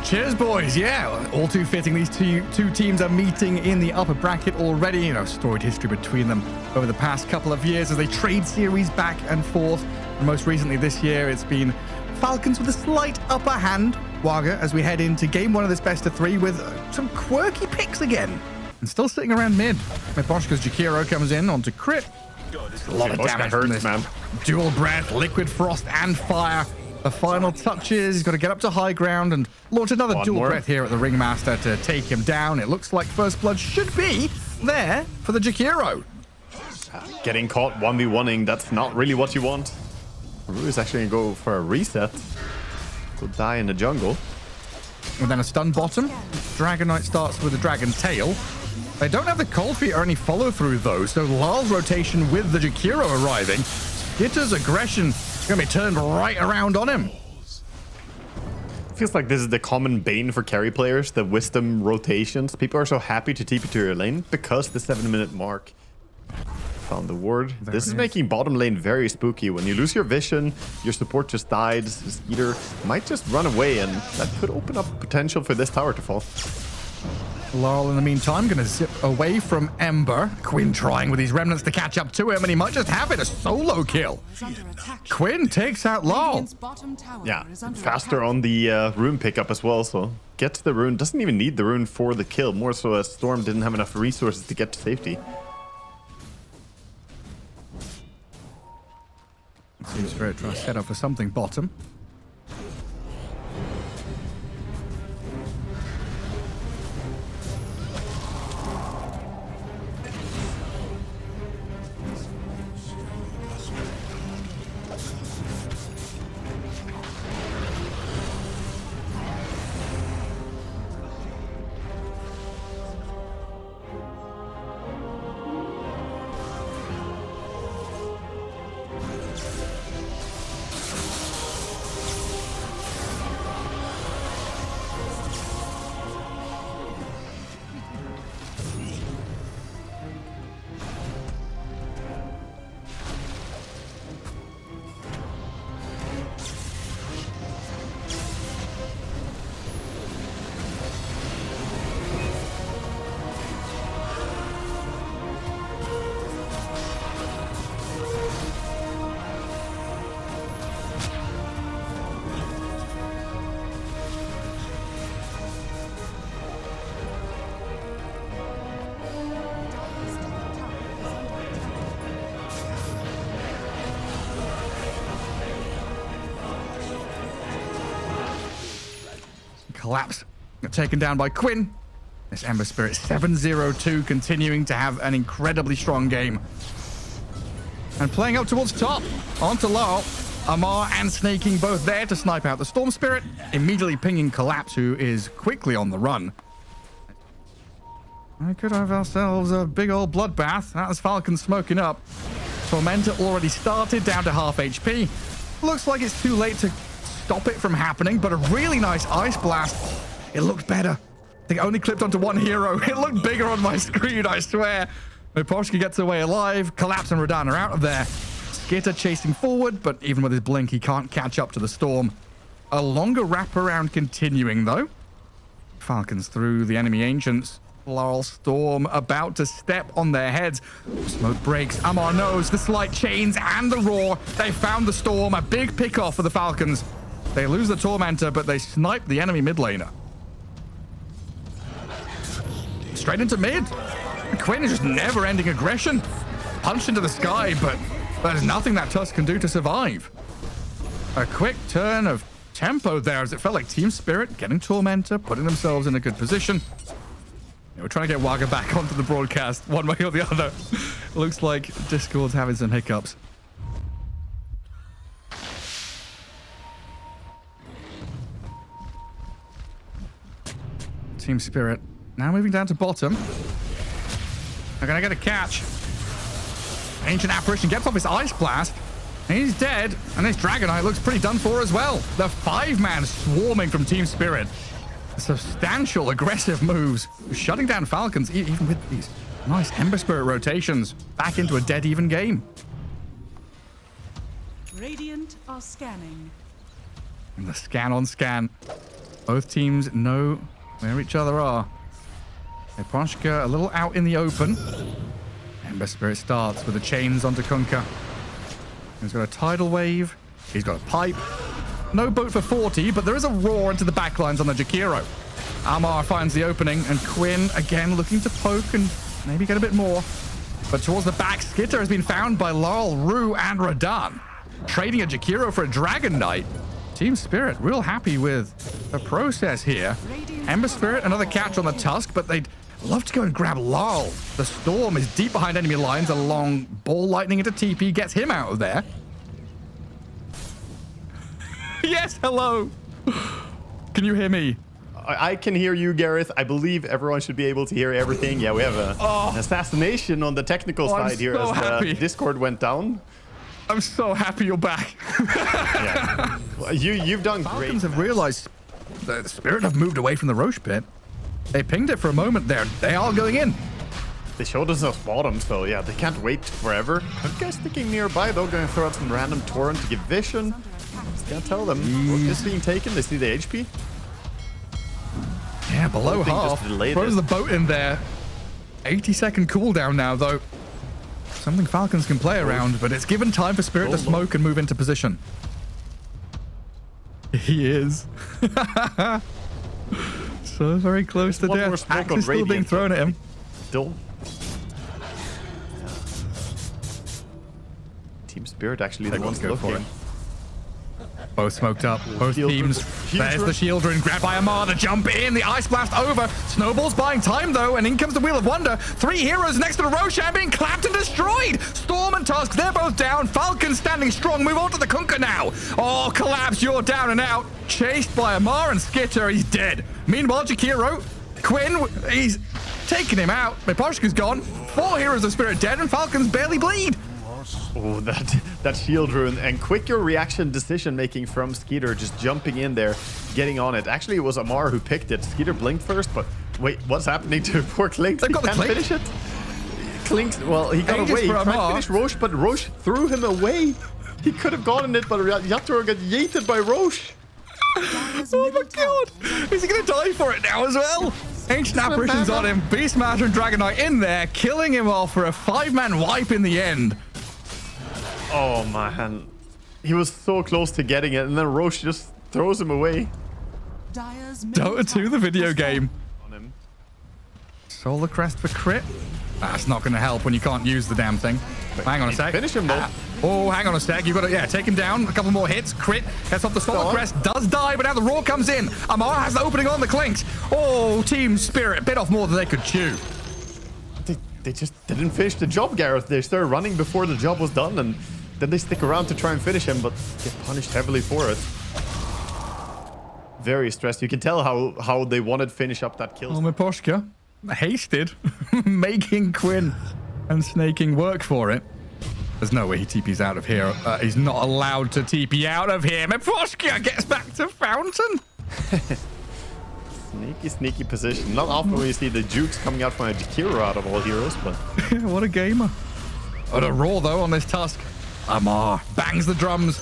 Cheers, boys. Yeah, all too fitting. These two teams are meeting in the upper bracket already. You know, storied history between them over the past couple of years as they trade series back and forth. And most recently this year, it's been Falcons with a slight upper hand. Waga, as we head into game one of this best of three with some quirky picks again. And still sitting around mid. Boschka's Jakiro comes in onto crit. A lot of damage from this, man. Dual breath, liquid frost, and fire. The final touches. He's got to get up to high ground and launch another dual breath here at the Ringmaster to take him down. It looks like first blood should be there for the Jakiro. Getting caught 1v1ing, that's not really what you want. Rue is actually going to go for a reset. Could die in the jungle. And then a stun bottom. Dragon Knight starts with a Dragon Tail. They don't have the Cold Feet or any follow-through, though, so Larl's rotation with the Jakiro arriving. Skitter's aggression is going to be turned right around on him. Feels like this is the common bane for carry players, the wisdom rotations. People are so happy to TP to your lane because the 7-minute mark. Found the ward. This is making bottom lane very spooky. When you lose your vision, your support just died. Skeeter might just run away, and that could open up potential for this tower to fall. Larl, in the meantime, going to zip away from Ember. Quinn trying with his remnants to catch up to him, and he might just have it, a solo kill. Quinn takes out Larl. Yeah, faster on the rune pickup as well, so gets the rune. Doesn't even need the rune for the kill, more so as Storm didn't have enough resources to get to safety. Seems for it to set up for something bottom. Collapse. Taken down by Quinn. This Ember Spirit 7-0-2 continuing to have an incredibly strong game. And playing up towards top. Onto Larl. Amar and Snaking both there to snipe out the Storm Spirit. Immediately pinging Collapse, who is quickly on the run. We could have ourselves a big old bloodbath. That's Falcon smoking up. Tormentor already started, down to half HP. Looks like it's too late to stop it from happening, but a really nice Ice Blast. It looked better. I think it only clipped onto one hero. It looked bigger on my screen, I swear. Miposhka gets away alive. Collapse and Radahn are out of there. Skitter chasing forward, but even with his blink, he can't catch up to the Storm. A longer wraparound continuing, though. Falcons through the enemy Ancients. Larl, Storm about to step on their heads. Smoke breaks. Amar knows the slight chains and the roar. They found the Storm. A big pick-off for the Falcons. They lose the Tormentor, but they snipe the enemy mid laner. Straight into mid. Quinn is just never-ending aggression. Punch into the sky, but there's nothing that Tusk can do to survive. A quick turn of tempo there as it felt like Team Spirit getting Tormentor, putting themselves in a good position. We're trying to get Waga back onto the broadcast one way or the other. Looks like Discord's having some hiccups. Team Spirit now moving down to bottom. They're going to get a catch. Ancient Apparition gets off his Ice Blast. He's dead. And this Dragon Knight looks pretty done for as well. The 5-man swarming from Team Spirit. Substantial aggressive moves. Shutting down Falcons, even with these nice Ember Spirit rotations. Back into a dead even game. Radiant are scanning. And the scan on scan. Both teams know where each other are. Eposhka a little out in the open. Ember Spirit starts with the chains onto Kunkka. He's got a tidal wave. He's got a pipe. No boat for 40, but there is a roar into the backlines on the Jakiro. Amar finds the opening, and Quinn again looking to poke and maybe get a bit more. But towards the back, Skitter has been found by Laurel, Rue, and Radan. Trading a Jakiro for a Dragon Knight. Team Spirit real happy with the process here. Ember Spirit, another catch on the Tusk, but they'd love to go and grab Laurel. The Storm is deep behind enemy lines. A long ball lightning into TP gets him out of there. Yes, hello. Can you hear me? I can hear you, Gareth. I believe everyone should be able to hear everything. Yeah, we have an assassination on the technical side here as the Discord went down. I'm so happy you're back. Yeah. Well, you've done great. Falcons have realized the Spirit have moved away from the Roche pit. They pinged it for a moment there. They are going in. They showed us those bottoms, so yeah, they can't wait forever. Good guys sticking nearby, though, going to throw out some random torrent to give vision. Just can't tell them. Rook is being taken. They see the HP. Yeah, below half. Throws the boat in there. 80-second cooldown now, though. Something Falcons can play around, but it's given time for Spirit to smoke and move into position. He is. So very close to death. Axe is still being thrown at him. Still. Team Spirit actually the ones looking. Both smoked up. Both teams. There's the shield rune. Grabbed by Amar to jump in. The ice blast over. Snowball's buying time, though, and in comes the Wheel of Wonder. 3 heroes next to the Roshan being clapped and destroyed. Storm and Tusk, they're both down. Falcons standing strong. Move on to the Kunkka now. Oh, Collapse, you're down and out. Chased by Amar and Skitter. He's dead. Meanwhile, Jakiro, Quinn, he's taken him out. Miposhka's gone. 4 heroes of Spirit dead, and Falcons barely bleed. Oh, that shield rune and quicker reaction decision making from Skeeter, just jumping in there, getting on it. Actually, it was Amar who picked it. Skeeter blinked first, but wait, what's happening to poor Klink? He can't finish it. Klink, well, he got away. He tried to finish Roche, but Roche threw him away. He could have gotten it, but Yatoro got yeeted by Roche. Oh my god! Is he gonna die for it now as well? Ancient Apparition's on him. Beastmaster and Dragon Knight in there, killing him off for a 5-man wipe in the end. Oh man, he was so close to getting it, and then Roche just throws him away. Dota 2, the video game. On him. Solar Crest for crit. That's not going to help when you can't use the damn thing. Hang on a sec. Finish him though. Oh, hang on a sec. You've got to, take him down. A couple more hits. Crit. Gets off the Solar Crest. Does die, but now the Roar comes in. Amar has the opening on the Clinks. Oh, Team Spirit bit off more than they could chew. They just didn't finish the job, Gareth. They started running before the job was done, and then they stick around to try and finish him, but get punished heavily for it. Very stressed. You can tell how they wanted to finish up that kill. Oh, Miposhka. Hasted. Making Quinn and Snaking work for it. There's no way he TP's out of here. He's not allowed to TP out of here. Miposhka gets back to Fountain. Sneaky position. Not often when you see the Jukes coming out from a Jakiro out of all heroes, but... What a gamer. What a roar, though, on this Tusk. Amar bangs the drums.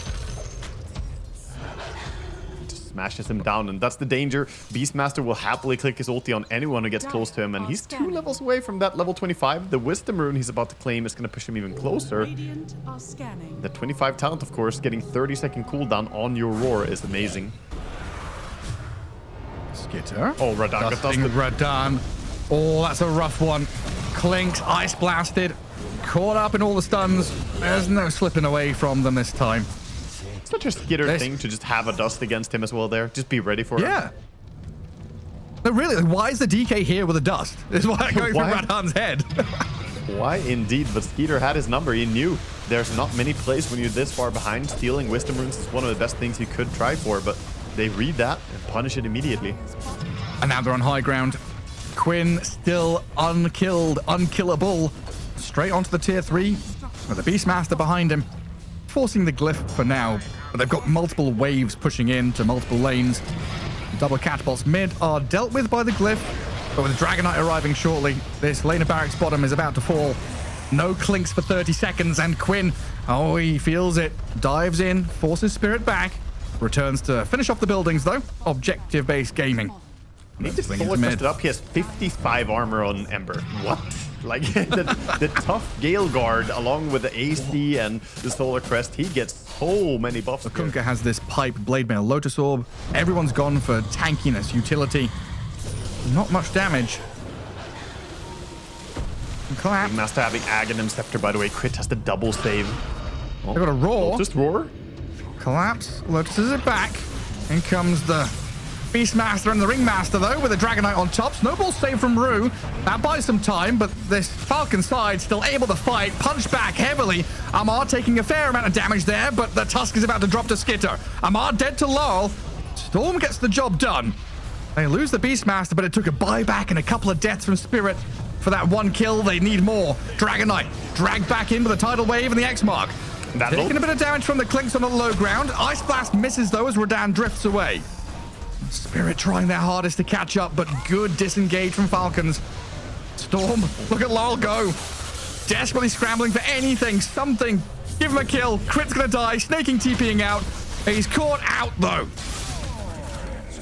Just smashes him down, and that's the danger. Beastmaster will happily click his ulti on anyone who gets close to him, and he's 2 levels away from that level 25. The Wisdom rune he's about to claim is going to push him even closer. The 25 talent, of course, getting 30-second cooldown on your roar is amazing. Skitter. Oh, Radan. Radan. Oh, that's a rough one. Clinks, ice blasted. Caught up in all the stuns. There's no slipping away from them this time. It's such a Skitter thing to just have a dust against him as well there. Just be ready for it. Yeah. No, really, why is the DK here with a dust? This is why going through Radan's head. Why indeed, but Skeeter had his number. He knew there's not many plays when you're this far behind. Stealing Wisdom runes is one of the best things you could try for, but they read that and punish it immediately. And now they're on high ground. Quinn still unkilled, unkillable. Straight onto the tier 3 with the Beastmaster behind him, forcing the glyph for now. But they've got multiple waves pushing in to multiple lanes. Double catapults mid are dealt with by the glyph, but with Dragon Knight arriving shortly, this lane of barracks bottom is about to fall. No Clinks for 30 seconds, and Quinn, oh, he feels it. Dives in, forces Spirit back. returns to finish off the buildings, though. Objective-based gaming. He just solar quested up. He has 55 armor on Ember. What? Like the tough Gale Guard along with the AC and the Solar Crest, he gets so many buffs. So Kunkka has this pipe, blade mail, Lotus Orb. Everyone's gone for tankiness, utility. Not much damage. Collapse. Master having Aghanim Scepter, by the way. Crit has the double save. Oh, they got a roar. Just roar. Collapse. Lotus is it back. In comes the Beastmaster and the Ringmaster, though, with a Dragonite on top. Snowball save from Rue. That buys some time, but this Falcon side still able to fight. Punch back heavily. Amar taking a fair amount of damage there, but the Tusk is about to drop to Skitter. Amar dead to Laurel. Storm gets the job done. They lose the Beastmaster, but it took a buyback and a couple of deaths from Spirit. For that one kill, they need more. Dragonite dragged back in with a tidal wave and the X-Mark. Taking a bit of damage from the Clinks on the low ground. Ice Blast misses, though, as Radan drifts away. Spirit trying their hardest to catch up, but good disengage from Falcons. Storm, look at Laurel go. Desperately scrambling for anything, something. Give him a kill. Crit's gonna die. Snaking TPing out. He's caught out, though.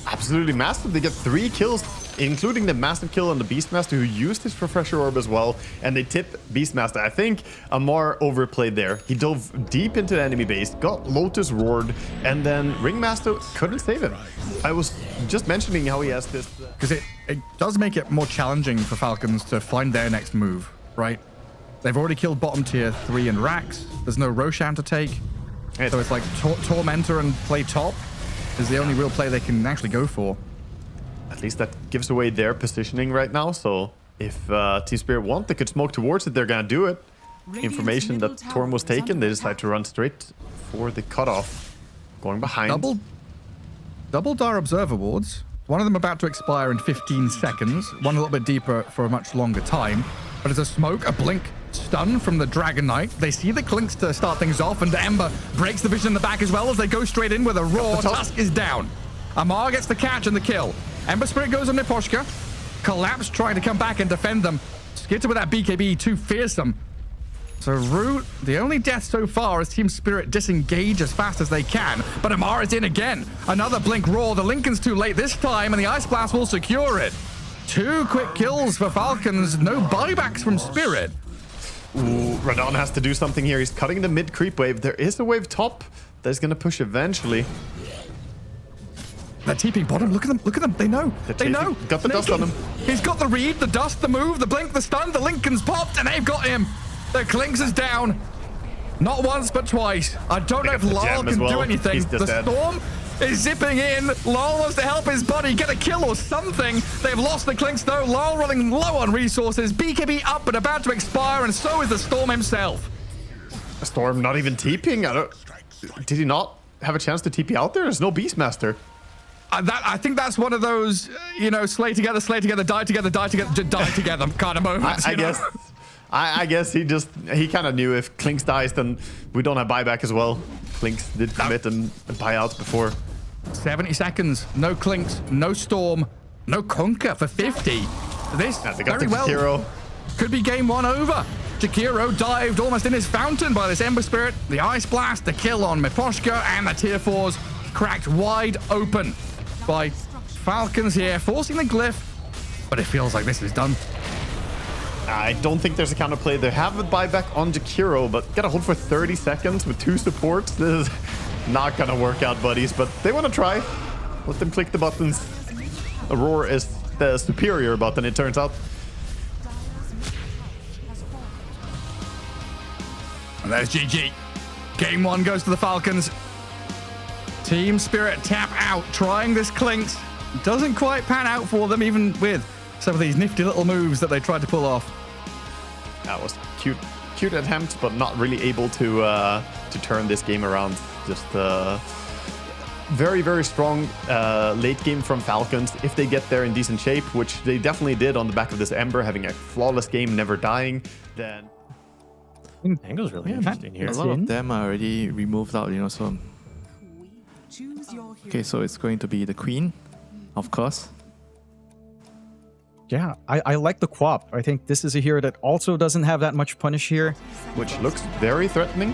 Absolutely massive. They get 3 kills, including the massive kill on the Beastmaster, who used his Refresher Orb as well, and they tip Beastmaster. I think Amar overplayed there. He dove deep into the enemy base, got Lotus roared, and then Ringmaster couldn't save him. I was just mentioning how he has this... Because it does make it more challenging for Falcons to find their next move, right? They've already killed bottom tier 3 in Rax. There's no Roshan to take. So it's like Tormentor and play top is the only real play they can actually go for. At least that gives away their positioning right now. So if Team Spirit want, they could smoke towards it. They're going to do it. Information that Torm was taken, they decide to run straight for the cutoff. Going behind. Double Dire Observer wards. One of them about to expire in 15 seconds. One a little bit deeper for a much longer time. But it's a smoke, a blink, stun from the Dragon Knight. They see the Clinks to start things off, and Ember breaks the vision in the back as well as they go straight in with a roar. Tusk is down. Amar gets the catch and the kill. Ember Spirit goes on Niposhka. Collapse trying to come back and defend them. Skitter with that BKB, too fearsome. So Rue, the only death so far is Team Spirit disengage as fast as they can. But Amar is in again. Another blink roar. The Lincoln's too late this time, and the Ice Blast will secure it. 2 quick kills for Falcons. No buybacks from Spirit. Ooh, Radon has to do something here. He's cutting the mid creep wave. There is a wave top that's going to push eventually. They're TPing bottom. Look at them. Look at them. They know. They know. Got the dust on him. He's got the read, the dust, the move, the blink, the stun. The Lincoln's popped, and they've got him. The Clinks is down. Not once, but twice. I don't know if Laurel can do anything. The Storm is zipping in. Laurel wants to help his buddy get a kill or something. They've lost the Clinks, though. Laurel running low on resources. BKB up, but about to expire, and so is the Storm himself. Storm not even TPing. Did he not have a chance to TP out there? There's no Beastmaster. I think that's one of those, you know, slay together, die together kind of moments. I guess he kind of knew if Clinks dies, then we don't have buyback as well. Clinks did commit and buyouts before. 70 seconds, no Clinks, no Storm, no Conquer for 50. This they got very the well Jakiro. Could be game 1 over. Jakiro dived almost in his fountain by this Ember Spirit. The Ice Blast, the kill on Miposhka, and the tier 4s cracked wide open by Falcons here, forcing the glyph, but it feels like this is done. I don't think there's a counterplay. They have a buyback on Jakiro, but gotta hold for 30 seconds with 2 supports. This is not gonna work out, buddies, but they want to try. Let them click the buttons. Aurora is the superior button, it turns out. And there's GG. Game 1 goes to the Falcons. Team Spirit tap out, trying this Clinks. Doesn't quite pan out for them, even with some of these nifty little moves that they tried to pull off. That was cute attempt, but not really able to turn this game around. Just very, very strong late game from Falcons. If they get there in decent shape, which they definitely did on the back of this Ember, having a flawless game, never dying, then... Angle's really interesting here. A lot of them are already removed out, you know, so... Okay, so it's going to be the Queen, of course. Yeah, I like the Quap. I think this is a hero that also doesn't have that much punish here. Which looks very threatening.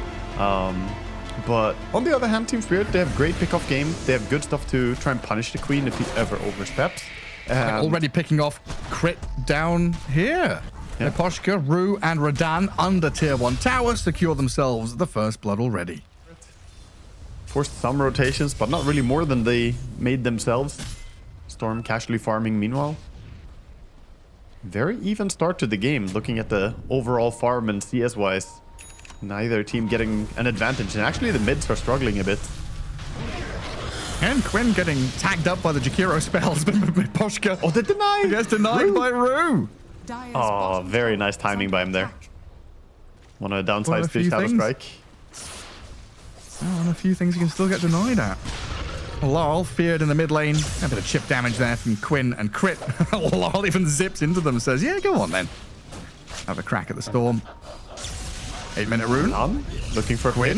But on the other hand, Team Spirit, they have great pick-off game. They have good stuff to try and punish the Queen if he ever oversteps. Already picking off crit down here. Yeah. Miposhka, Rue, and Radan under tier 1 tower secure themselves the first blood already. Forced some rotations, but not really more than they made themselves. Storm casually farming meanwhile. Very even start to the game, looking at the overall farm and CS-wise. Neither team getting an advantage, and actually the mids are struggling a bit. And Quinn getting tagged up by the Jakiro spells, but Miposhka Oh, they denied! gets denied Rue. by Rue. Oh, very nice timing by him there. Want to downsize few fish Shadow things. Strike. Oh, and a few things you can still get denied at. Laurel feared in the mid lane. A bit of chip damage there from Quinn and crit. Laurel even zips into them and says, yeah, go on then. Have a crack at the storm. 8-minute rune. Looking for Quinn.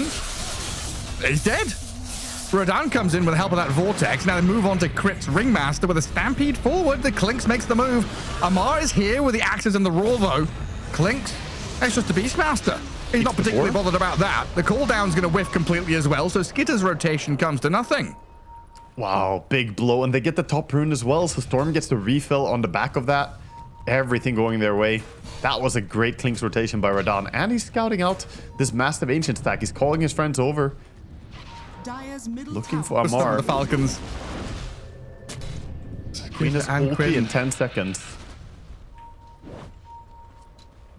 He's dead. Rodan comes in with the help of that vortex. Now they move on to Crit's Ringmaster with a stampede forward. The Clinks makes the move. Amar is here with the axes and the roar though. Clinks, it's just a Beastmaster. He's not particularly bothered about that. The cooldown's going to whiff completely as well, so Skitter's rotation comes to nothing. Wow, big blow. And they get the top rune as well, so Storm gets the refill on the back of that. Everything going their way. That was a great Clinks rotation by Radan. And he's scouting out this massive Ancient stack. He's calling his friends over. Looking for Amar. The Falcons. Queen is and ulti Quinn. in 10 seconds.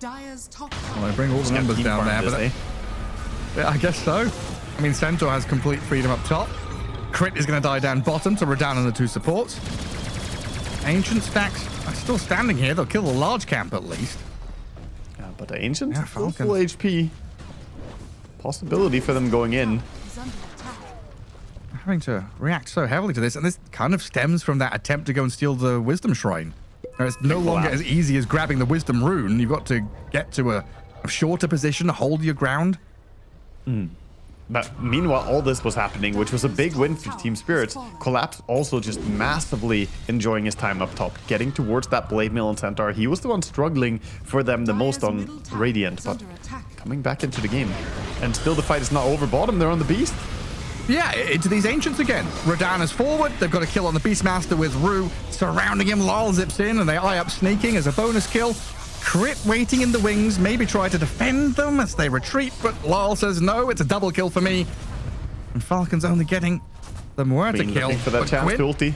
Well, they bring all the numbers Team down farm, there, does but they? yeah, I guess so. I mean, Centaur has complete freedom up top. Crit is going to die down bottom, so we're down on the 2 supports. Ancient stacks are still standing here. They'll kill the large camp at least. Yeah, but the Ancient, Yeah, full Falcons. HP. Possibility for them going in. Having to react so heavily to this, and this kind of stems from that attempt to go and steal the Wisdom Shrine. Now, it's no longer as easy as grabbing the Wisdom Rune. You've got to get to a shorter position, hold your ground. But meanwhile, all this was happening, which was a big win for Team Spirit. Collapse also just massively enjoying his time up top, getting towards that Blade Mail and Centaur. He was the one struggling for them the most on Radiant, but coming back into the game. And still the fight is not over. Bottom, they're on the Beast. Yeah, into these Ancients again. Rodan is forward. They've got a kill on the Beastmaster with Rue surrounding him. Laurel zips in, and they eye up sneaking as a bonus kill. Crit waiting in the wings, maybe try to defend them as they retreat, but Laurel says no, it's a double kill for me. And Falcons only getting the Muerta Queen kill. looking for that But chance Quinn to ulti.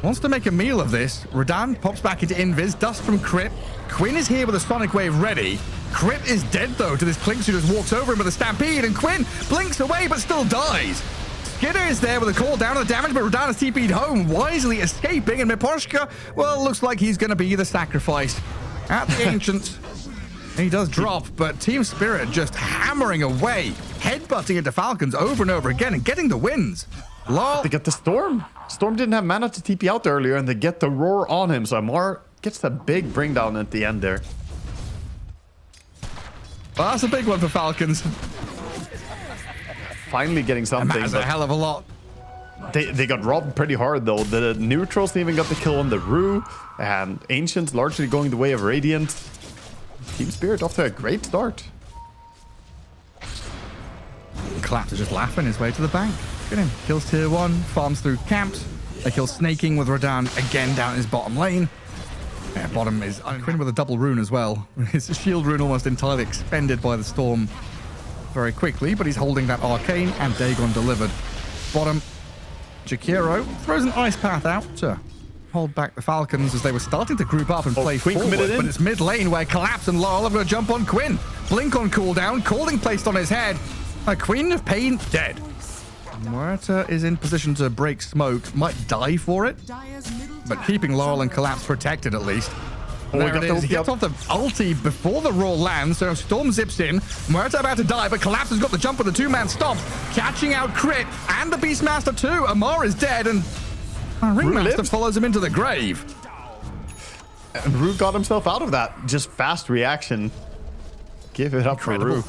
wants to make a meal of this. Rodan pops back into Invis, dust from Crit. Quinn is here with a Sonic Wave ready. Crit is dead though to this Clinks who just walks over him with a Stampede, and Quinn blinks away but still dies. Skitter is there with a call down on the damage, but Rodan is TP'd home, wisely escaping, and Miposhka, well, looks like he's going to be the sacrifice at the Ancient. He does drop, but Team Spirit just hammering away, headbutting into Falcons over and over again and getting the wins. They get the Storm. Storm didn't have mana to TP out earlier, and they get the roar on him, so Amar gets a big bring down at the end there. Well, that's a big one for Falcons. Finally getting something. That's a hell of a lot. They got robbed pretty hard though. The neutrals even got the kill on the Rue, and Ancients largely going the way of Radiant. Team Spirit off to a great start. Collapse is just laughing his way to the bank. Look at him. Kills tier 1, farms through camps. They kill Snaking with Rodan again down his bottom lane. Yeah, bottom is Quinn with a double rune as well. His shield rune almost entirely expended by the storm very quickly, but he's holding that arcane, and Dagon delivered. Bottom, Jakiro throws an ice path out to hold back the Falcons as they were starting to group up and play Queen forward, committed in. but it's mid lane where Collapse and Laurel are going to jump on Quinn. Blink on cooldown, calling placed on his head. A Queen of Pain dead. Muerta is in position to break smoke, might die for it, but keeping Laurel and Collapse protected at least. There it is. He gets off the ulti before the roar lands, so Storm zips in. Muerta about to die, but Collapse has got the jump with the 2-man stop, catching out Crit and the Beastmaster too. Amar is dead, and Ringmaster follows him into the grave. And Rue got himself out of that. Just fast reaction. Give it up for Rue.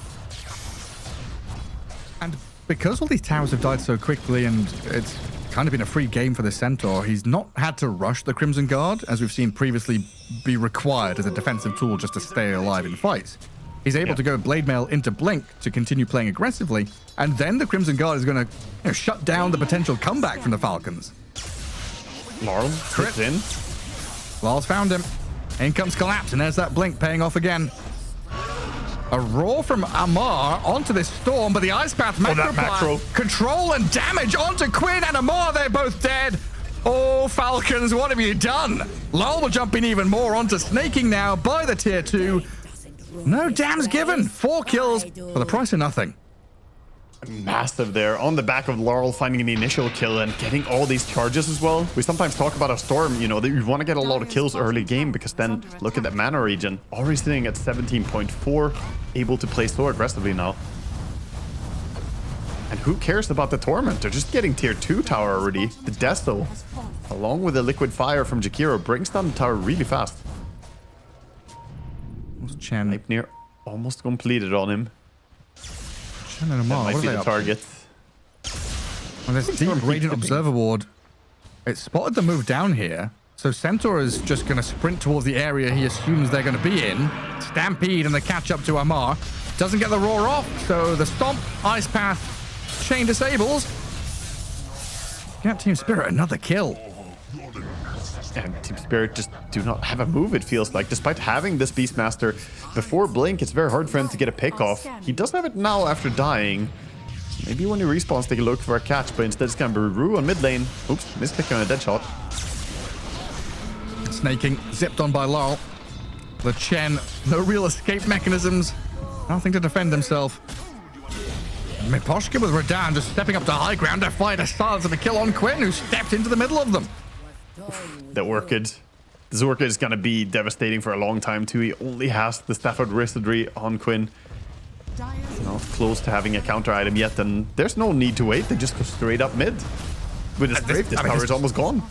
And because all these towers have died so quickly, and it's kind of been a free game for the Centaur, he's not had to rush the Crimson Guard, as we've seen previously be required as a defensive tool just to stay alive in fights. He's able to go Blade Mail into Blink to continue playing aggressively, and then the Crimson Guard is going to shut down the potential comeback from the Falcons. Laurel trips in. Lars found him. In comes Collapse, and there's that Blink paying off again. A roar from Amar onto this Storm, but the Ice Path macro control and damage onto Quinn and Amar. They're both dead. Oh, Falcons, what have you done? Lol will jump in even more onto Snaking now by the tier 2. No damns given. 4 kills for the price of nothing. Massive there on the back of Laurel finding the initial kill and getting all these charges as well. We sometimes talk about a Storm, you know, that you want to get a lot of kills early game because then look at that mana regen. Already sitting at 17.4, able to play so aggressively now. And who cares about the Torment? They're just getting tier 2 tower already. The Deso, along with the Liquid Fire from Jakiro, brings down the tower really fast. Chen. Leipnir almost completed on him. Chen and Amar, That might be the target. Well, this deep Radiant Observer Ward. It spotted the move down here. So Centaur is just going to sprint towards the area he assumes they're going to be in. Stampede and the catch up to Amar. Doesn't get the roar off, so the Stomp, Ice Path, Chain disables. Get Team Spirit another kill. And Team Spirit just do not have a move, it feels like. Despite having this Beastmaster before Blink, it's very hard for him to get a pick off. He does have it now after dying. Maybe when he respawns, take a look for a catch, but instead it's going to be Rue on mid lane. Oops, misclick on a dead shot. Snaking, zipped on by Laurel. The Chen, no real escape mechanisms. Nothing to defend himself. Miposhka with Radan just stepping up to high ground to fight a silence and a kill on Quinn, who stepped into the middle of them. That Orchid. This Orchid is going to be devastating for a long time too. He only has the Stafford Wizardry on Quinn. Not close to having a counter item yet, and there's no need to wait. They just go straight up mid. With his Brave, this tower is almost gone.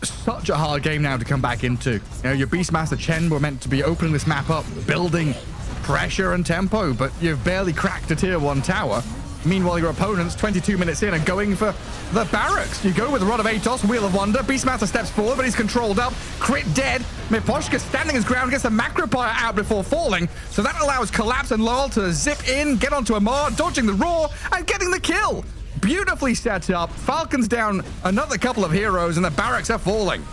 Such a hard game now to come back into. You know, your Beastmaster Chen were meant to be opening this map up, building pressure and tempo, but you've barely cracked a tier 1 tower. Meanwhile, your opponents, 22 minutes in, are going for the barracks. You go with Rod of Atos, Wheel of Wonder. Beastmaster steps forward, but he's controlled up. Crit dead. Miposhka standing his ground, gets the Macropire out before falling. So that allows Collapse and Laurel to zip in, get onto Amar, dodging the roar, and getting the kill. Beautifully set up. Falcons down another couple of heroes, and the barracks are falling.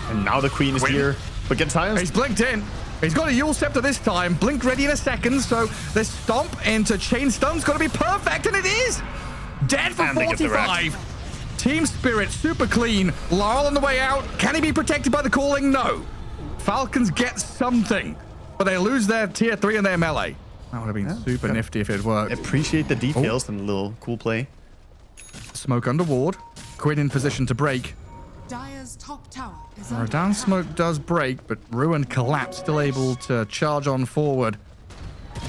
And now the Queen is here, but gets silenced. He's blinked in. He's got a Yule Scepter this time. Blink ready in a second, so this Stomp into Chain Stun's got to be perfect, and it is! Dead for 45. Team Spirit super clean. Laurel on the way out. Can he be protected by the calling? No. Falcons get something, but they lose their tier 3 and their melee. That would have been super nifty if it had worked. Appreciate the details and a little cool play. Smoke under ward. Quinn in position to break. Dire's top tower is Radan smoke does break, but Ruin Collapse still able to charge on forward.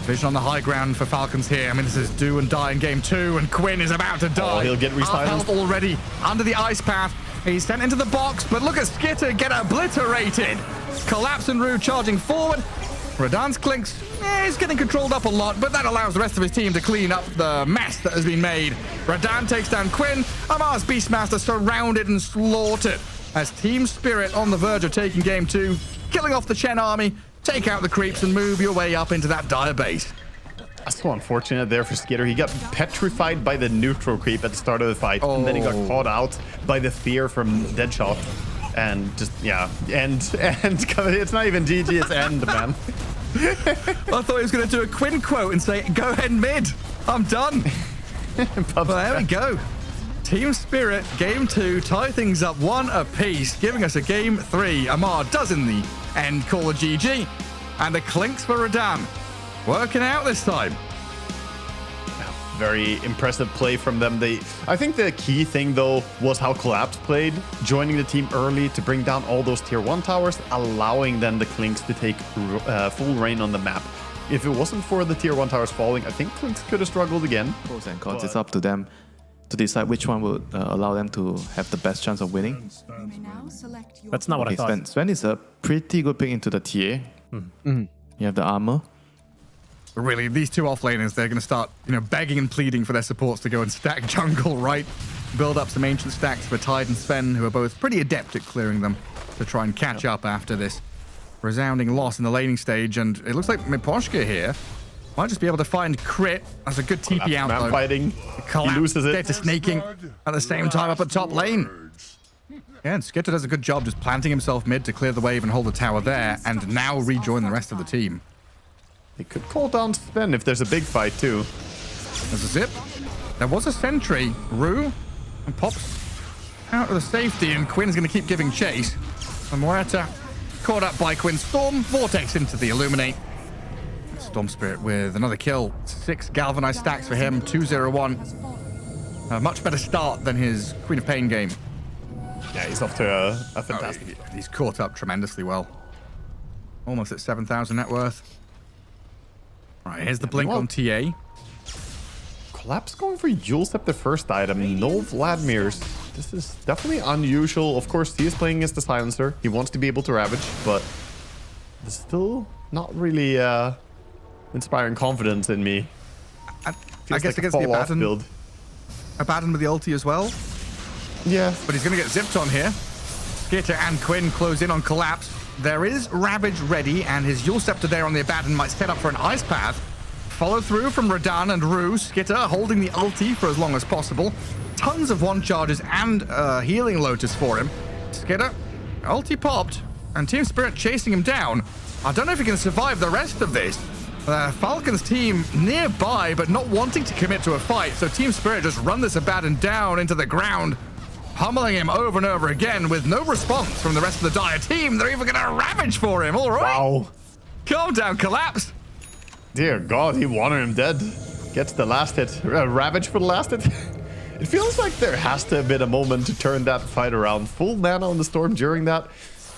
Vision on the high ground for Falcons here. I mean, this is do and die in game 2, and Quinn is about to die. Oh, he'll get Half health resilenced. already under the Ice Path. He's sent into the box, but look at Skitter get obliterated. Collapse and Rue charging forward. Radan's clinks, he's getting controlled up a lot, but that allows the rest of his team to clean up the mess that has been made. Radan takes down Quinn. Amar's Beastmaster surrounded and slaughtered as Team Spirit on the verge of taking game 2, killing off the Chen army, take out the creeps and move your way up into that dire base. That's so unfortunate there for Skitter. He got petrified by the neutral creep at the start of the fight, and then he got caught out by the fear from Deadshot. And just, yeah, end. It's not even GG, it's end, man. I thought he was going to do a Quinn quote and say, go ahead mid, I'm done. But there we go. Team Spirit, game 2, tie things up 1 apiece, giving us a game 3. Amar does in the end call a GG. And the clinks for Radan. Working out this time. Very impressive play from them. I think the key thing, though, was how Collapse played, joining the team early to bring down all those tier 1 towers, allowing then the Clinks to take full reign on the map. If it wasn't for the tier 1 towers falling, I think Clinks could have struggled again. Pros and cons, it's up to them to decide which one would allow them to have the best chance of winning. That's not what I thought. Sven is a pretty good pick into the TA. You have the armor. Really, these 2 offlaners, they're going to start, begging and pleading for their supports to go and stack jungle, right? Build up some ancient stacks for Tide and Sven, who are both pretty adept at clearing them to try and catch up after this Resounding loss in the laning stage, and it looks like Miposhka here might just be able to find crit. That's a good TP out though. Fighting. Collapse, He loses it. Data sneaking at the same time up at top lane. Yeah, and Skitter does a good job just planting himself mid to clear the wave and hold the tower there, and now rejoin the rest of the team. He could call down Sven if there's a big fight too. There's a zip. There was a sentry. Rue and pops out of the safety, and Quinn's going to keep giving chase. And Moreta caught up by Quinn. Storm Vortex into the Illuminate. Storm Spirit with another kill. 6 galvanized stacks for him. 2-0-1. A much better start than his Queen of Pain game. Yeah, he's off to a fantastic. He's caught up tremendously well. Almost at 7,000 net worth. Right, here's the blink on TA. Collapse going for Julesep, the first item. No Vladimirs. This is definitely unusual. Of course, he is playing against the Silencer. He wants to be able to ravage, but it's still not really inspiring confidence in me. I guess against the Abaddon build. Abaddon with the ulti as well. Yeah. But he's going to get zipped on here. Skitter and Quinn close in on Collapse. There is Ravage ready, and his Yule Scepter there on the Abaddon might set up for an Ice Path. Follow through from Radan and Rue. Skitter holding the ulti for as long as possible. Tons of one charges and healing Lotus for him. Skitter, ulti popped, and Team Spirit chasing him down. I don't know if he can survive the rest of this. Falcons team nearby, but not wanting to commit to a fight, so Team Spirit just run this Abaddon down into the ground, pummeling him over and over again with no response from the rest of the Dire team. They're even going to ravage for him. All right. Wow. Calm down, Collapse. Dear God, he wanted him dead. Gets the last hit. Ravage for the last hit. It feels like there has to have been a moment to turn that fight around. Full mana on the Storm during that.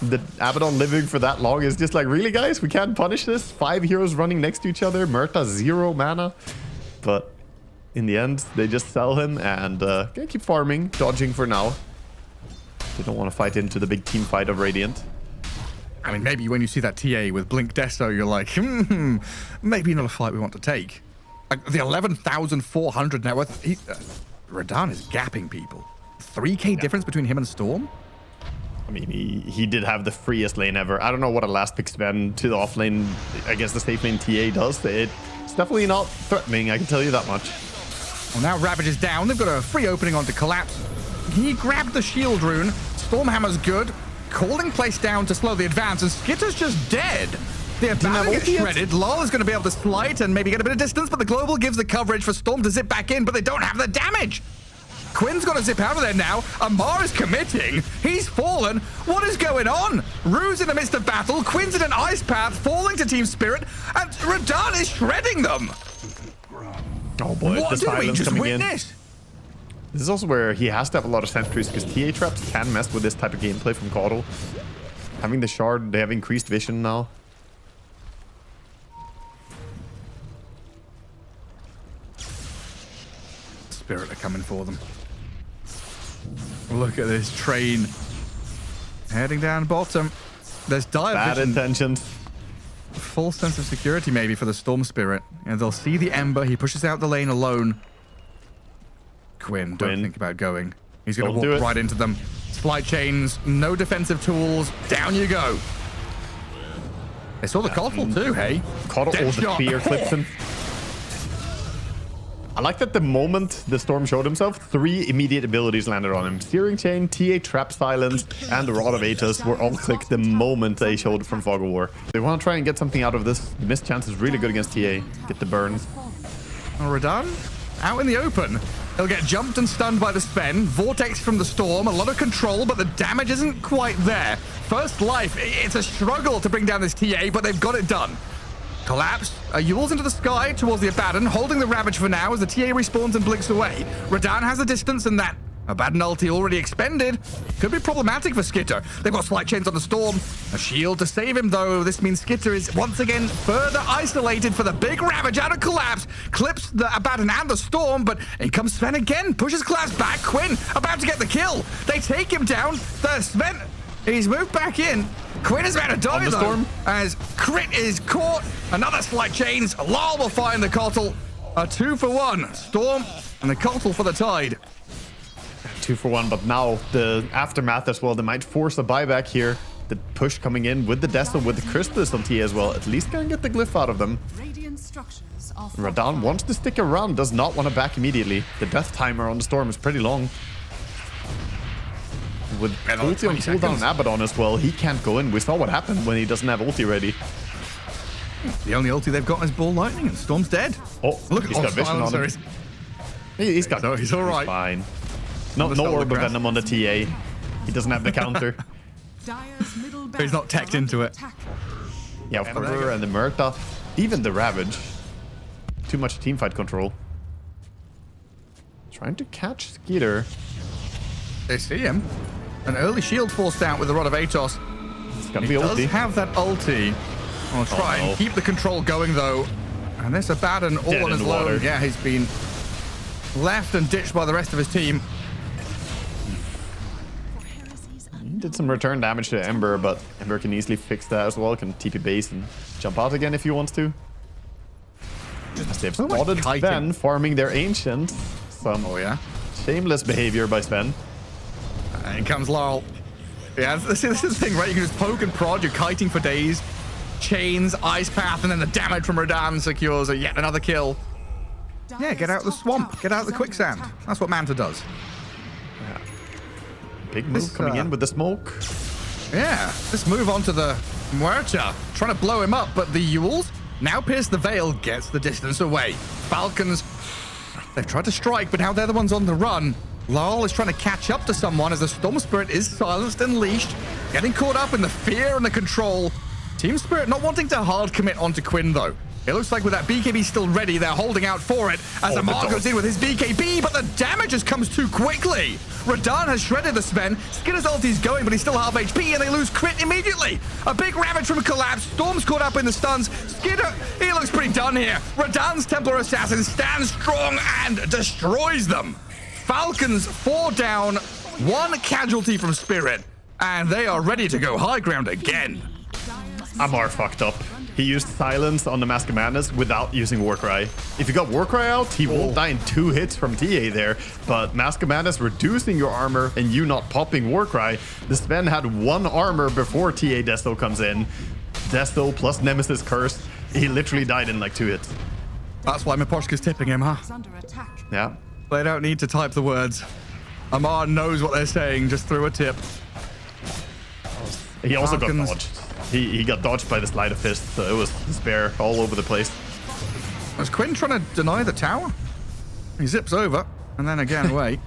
The Abaddon living for that long is just like, really, guys? We can't punish this? 5 heroes running next to each other. Murta, 0 mana. But in the end, they just sell him and gonna keep farming, dodging for now. They don't want to fight into the big team fight of Radiant. I mean, maybe when you see that TA with Blink Deso, you're like, maybe not a fight we want to take. Like, the 11,400 net worth, Radan is gapping people. 3k difference between him and Storm? I mean, he did have the freest lane ever. I don't know what a last pick Sven to the off lane, I guess the safe lane TA does. It's definitely not threatening, I can tell you that much. Well, now Ravage is down. They've got a free opening onto Collapse. He grabbed the shield rune. Stormhammer's good. Calling place down to slow the advance, and Skitter's just dead. The Abaddon gets shredded. Lol is going to be able to slight and maybe get a bit of distance, but the global gives the coverage for Storm to zip back in, but they don't have the damage. Quinn's got to zip out of there now. Amar is committing. He's fallen. What is going on? Rue's in the midst of battle. Quinn's in an ice path, falling to Team Spirit, and Radan is shredding them. Oh boy, what did we just witness? This is also where he has to have a lot of sentries because TA traps can mess with this type of gameplay from Caudle. Having the shard, they have increased vision now. Spirit are coming for them. Look at this train heading down bottom. There's dire bad vision. intentions. Full sense of security maybe for the Storm Spirit. And they'll see the Ember. He pushes out the lane alone. Quinn, don't think about going. He's going to walk right into them. Flight chains, no defensive tools. Down you go. They saw the Coddle too, hey? Coddle, the spear clips him. I like that the moment the Storm showed himself, 3 immediate abilities landed on him. Steering Chain, TA Trap Silence, and the Rod of Atos were all clicked the moment they showed from Fog of War. They want to try and get something out of this. The missed chance is really good against TA. Get the burns. Radan out in the open. He'll get jumped and stunned by the Sven. Vortex from the Storm. A lot of control, but the damage isn't quite there. First life. It's a struggle to bring down this TA, but they've got it done. Collapse. Yule's into the sky towards the Abaddon, holding the Ravage for now as the TA respawns and blinks away. Radan has the distance, and that Abaddon ulti already expended. Could be problematic for Skitter. They've got Slight Chains on the Storm. A shield to save him, though. This means Skitter is once again further isolated for the big Ravage out of Collapse. Clips the Abaddon and the Storm, but in comes Sven again. Pushes Collapse back. Quinn about to get the kill. They take him down. The Sven, he's moved back in. Quinn is about to die, though, Storm, as Crit is caught. Another Slight Chains. Lal will find the Coddle. A 2-for-1. Storm and the Coddle for the Tide. 2-for-1, but now the aftermath as well. They might force a buyback here. the push coming in with the Destal, with the Crispus on TA as well. At least gonna get the glyph out of them. Radiant structures are Radahn wants to stick around, does not want to back immediately. The death timer on the Storm is pretty long. With ulti on cooldown and Abaddon as well, he can't go in. We saw what happened when he doesn't have ulti ready. The only ulti they've got is Ball Lightning, and Storm's dead. Oh, Look, he's got vision on him. He's got. No, he's all right. Fine. No Orb of Venom on the TA. He doesn't have the counter. Dire's middle He's not teched into it. Yeah, Ember and the Murta. Even the Ravage. Too much teamfight control. Trying to catch Skeeter. They see him. An early shield forced out with the Rod of Atos. It's gonna He be does ulti. have that ulti. I'll try and keep the control going, though. And this Abaddon all Dead on in his the water. own. Yeah, he's been left and ditched by the rest of his team. He did some return damage to Ember, but Ember can easily fix that as well. Can TP base and jump out again if he wants to. As they've So much spotted kiting. Sven farming their Ancient. Some Oh, yeah. shameless behavior by Sven. And in comes Laurel. Yeah, this is the thing, right? You can just poke and prod. You're kiting for days. Chains, Ice Path, and then the damage from Radahn secures yet another kill. Yeah, get out of the swamp. Get out of the quicksand. That's what Manta does. Big move This, coming in with the smoke. Yeah, let's move on to the Muerta. Trying to blow him up, but the Yules now pierce the veil, gets the distance away. Falcons, they've tried to strike, but now they're the ones on the run. Laurel is trying to catch up to someone as the Storm Spirit is silenced and leashed, getting caught up in the fear and the control. Team Spirit not wanting to hard commit onto Quinn, though. It looks like with that BKB still ready, they're holding out for it as Amar goes in with his BKB, but the damage just comes too quickly. Radahn has shredded the Sven. Skitter's ulti's going, but he's still half HP, and they lose crit immediately. A big Ravage from Collapse. Storm's caught up in the stuns. Skitter, he looks pretty done here. Radahn's Templar Assassin stands strong and destroys them. Falcons 4 down, 1 casualty from Spirit, and they are ready to go high ground again. Amar fucked up. He used silence on the Mask of Madness without using Warcry. If you got Warcry out, he won't die in 2 hits from TA there. But Mask of Madness reducing your armor and you not popping Warcry. The Sven had 1 armor before TA Desto comes in. Desto plus Nemesis Curse. He literally died in like 2 hits. That's why Miposhka's tipping him, huh? under attack. Yeah. They don't need to type the words. Amar knows what they're saying just through a tip. He also got Falcons. dodged. He got dodged by the Sleight of Fist, so it was despair all over the place. Was Quinn trying to deny the tower? He zips over and then again away.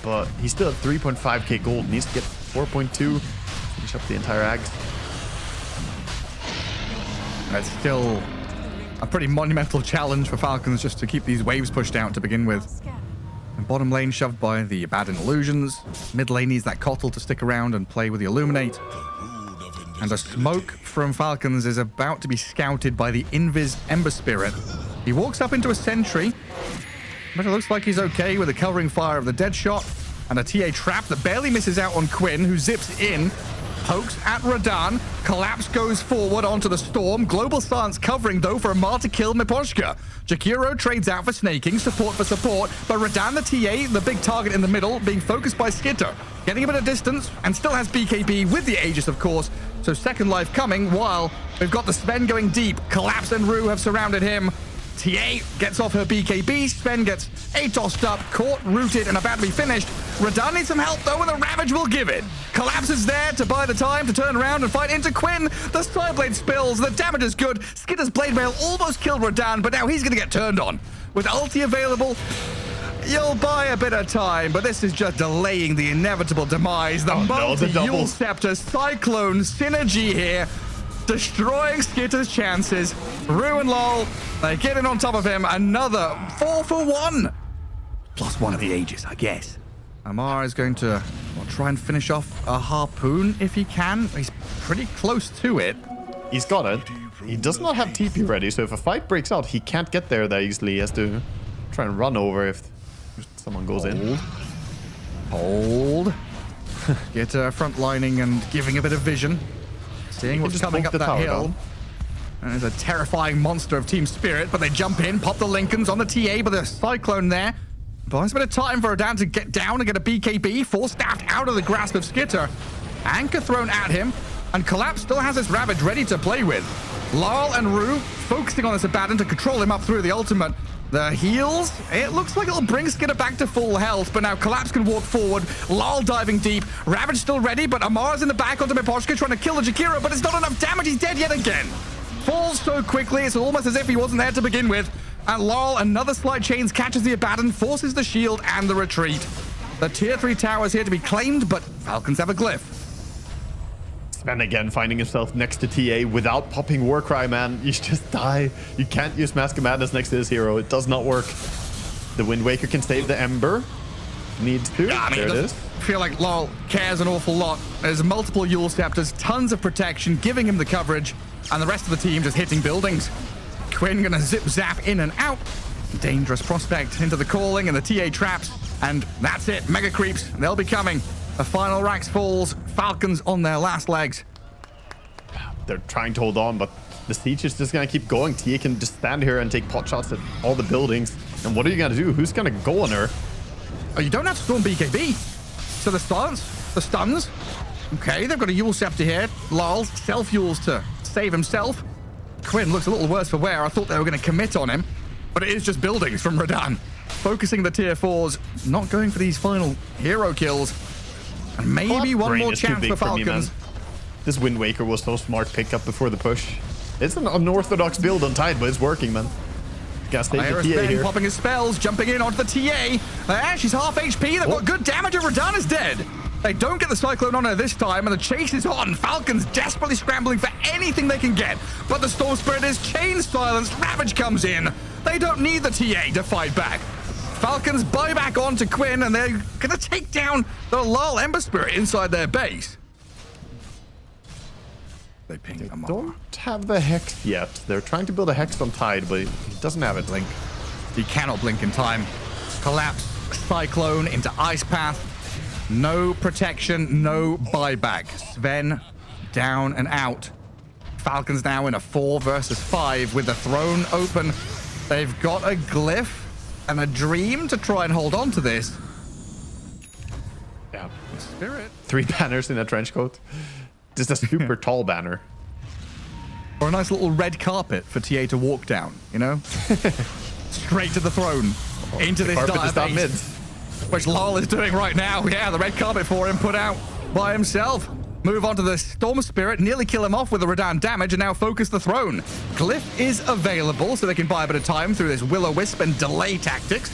But he's still at 3.5k gold. Needs to get 4.2. Finish up the entire Ags. It's still a pretty monumental challenge for Falcons just to keep these waves pushed out to begin with. And bottom lane shoved by the Abaddon Illusions. Mid lane needs that Kotl to stick around and play with the Illuminate. And a smoke from Falcons is about to be scouted by the Invis Ember Spirit. He walks up into a sentry, but it looks like he's okay with the covering fire of the dead shot and a TA trap that barely misses out on Quinn, who zips in, pokes at Radahn. Collapse goes forward onto the Storm. Global Stance covering, though, for Amar to kill Miposhka. Jakiro trades out for snaking, support for support, but Radahn, the TA, the big target in the middle, being focused by Skitter. Getting a bit of distance, and still has BKB with the Aegis, of course, so second life coming, while we've got the Sven going deep. Collapse and Rue have surrounded him. TA gets off her BKB, Sven gets Atos up, caught, rooted, and about to be finished. Radahn needs some help, though, and the Ravage will give it. Collapse is there to buy the time to turn around and fight into Quinn. The Sideblade spills, the damage is good. Skitter's Blade Mail almost killed Radahn, but now he's going to get turned on. With ulti available, you'll buy a bit of time, but this is just delaying the inevitable demise. The multi-Yule Scepter Cyclone synergy here, destroying Skitter's chances. Rue and Lol, they get in on top of him. Another 4 for 1. Plus 1 of the Aegis, I guess. Amar is going to try and finish off a harpoon if he can. He's pretty close to it. He's got it. He does not have TP ready, so if a fight breaks out, he can't get there that easily. He has to try and run over if someone goes in. Hold. Get front lining and giving a bit of vision. Seeing what's coming up that hill. And there's a terrifying monster of Team Spirit, but they jump in, pop the Lincolns on the TA, but there's Cyclone there. Buys a bit of time for Radahn to get down and get a BKB, force staffed out of the grasp of Skitter. Anchor thrown at him, and Collapse still has this Ravage ready to play with. Larl and Rue focusing on this Abaddon to control him up through the ultimate. The heals, it looks like it'll bring Skidder back to full health, but now Collapse can walk forward. Larl diving deep. Ravage still ready, but Amara's in the back onto Miposhka trying to kill the Jakiro, but it's not enough damage. He's dead yet again. Falls so quickly, it's almost as if he wasn't there to begin with. And Larl, another slight chains, catches the Abaddon, forces the shield and the retreat. The tier 3 tower is here to be claimed, but Falcons have a glyph. Sven again finding himself next to TA without popping Warcry, man. You just die. You can't use Mask of Madness next to this hero. It does not work. The Wind Waker can save the Ember. Needs to. Yeah, I mean, there it is. I feel like Larl cares an awful lot. There's multiple Yule Scepters, tons of protection, giving him the coverage, and the rest of the team just hitting buildings. Quinn gonna zip zap in and out. Dangerous prospect into the calling and the TA traps, and that's it. Mega creeps, they'll be coming. The final Rax falls. Falcons on their last legs. They're trying to hold on, but the siege is just gonna keep going. Tia can just stand here and take pot shots at all the buildings. And what are you gonna do? Who's gonna go on her? Oh, you don't have to storm BKB. So the stuns. Okay, they've got a Yule Scepter here. Larl self-Yules to save himself. Quinn looks a little worse for wear. I thought they were going to commit on him, but it is just buildings from Radahn. Focusing the tier 4s, not going for these final hero kills. And maybe one more chance for Falcons. This Wind Waker was so smart pickup before the push. It's an unorthodox build on Tide, but it's working, man. Gotta stay the TA here. Popping his spells, jumping in onto the TA. She's half HP. They've got good damage, and Radahn is dead. They don't get the Cyclone on her this time, and the chase is on. Falcons desperately scrambling for anything they can get. But the Storm Spirit is chain silenced. Ravage comes in. They don't need the TA to fight back. Falcons buy back onto Quinn, and they're going to take down the Larl Ember Spirit inside their base. They ping Amara. Don't have the Hex yet. They're trying to build a Hex on Tide, but he doesn't have it. Blink. He cannot blink in time. Collapse, Cyclone into Ice Path. No protection, no buyback. Sven down and out. Falcons now in a 4 versus 5 with the throne open. They've got a glyph and a dream to try and hold on to this. Yeah. Spirit. 3 banners in a trench coat. Just a super tall banner. Or a nice little red carpet for TA to walk down, you know? Straight to the throne. Into this dire base. Which Larl is doing right now. Yeah, the red carpet for him put out by himself. Move on to the Storm Spirit, nearly kill him off with the Radahn damage, and now focus the throne. Glyph is available, so they can buy a bit of time through this Will-O-Wisp and delay tactics.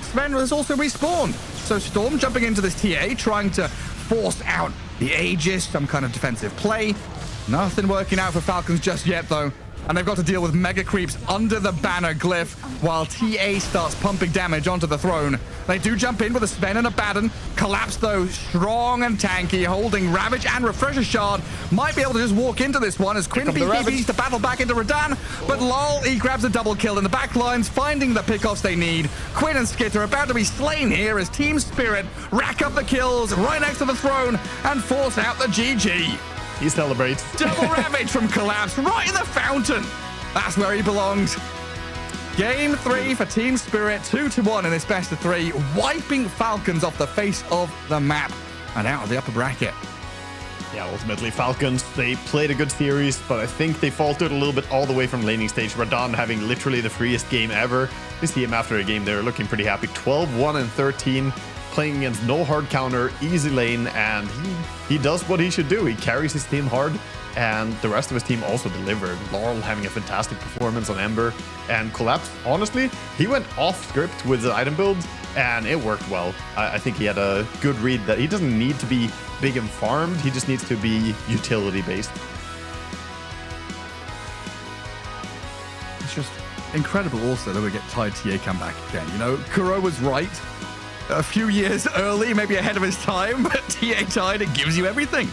Sven has also respawned. So Storm jumping into this TA, trying to force out the Aegis, some kind of defensive play. Nothing working out for Falcons just yet, though. And they've got to deal with mega creeps under the banner glyph while TA starts pumping damage onto the throne. They do jump in with a Sven and Abaddon. Collapse, though, strong and tanky, holding Ravage and Refresher Shard. Might be able to just walk into this one as Quinn BKBs to battle back into Radahn. But Larl, he grabs a double kill in the back lines, finding the pickoffs they need. Quinn and Skit are about to be slain here as Team Spirit rack up the kills right next to the throne and force out the GG. He celebrates. Double Ravage from Collapse right in the fountain. That's where he belongs. Game 3 for Team Spirit, 2-1 in this best of 3, wiping Falcons off the face of the map and out of the upper bracket. Yeah, ultimately Falcons, they played a good series, but I think they faltered a little bit all the way from laning stage. Radahn having literally the freest game ever. You see him after a game, they're looking pretty happy. 12-1 and 13. Playing against no hard counter, easy lane, and he does what he should do. He carries his team hard, and the rest of his team also delivered. Larl having a fantastic performance on Ember, and Collapse, honestly, he went off script with the item build, and it worked well. I think he had a good read that he doesn't need to be big and farmed, he just needs to be utility based. It's just incredible also that we get Tide TA come back again. You know, Kuro was right. A few years early, maybe ahead of his time, but TA Tide, it gives you everything.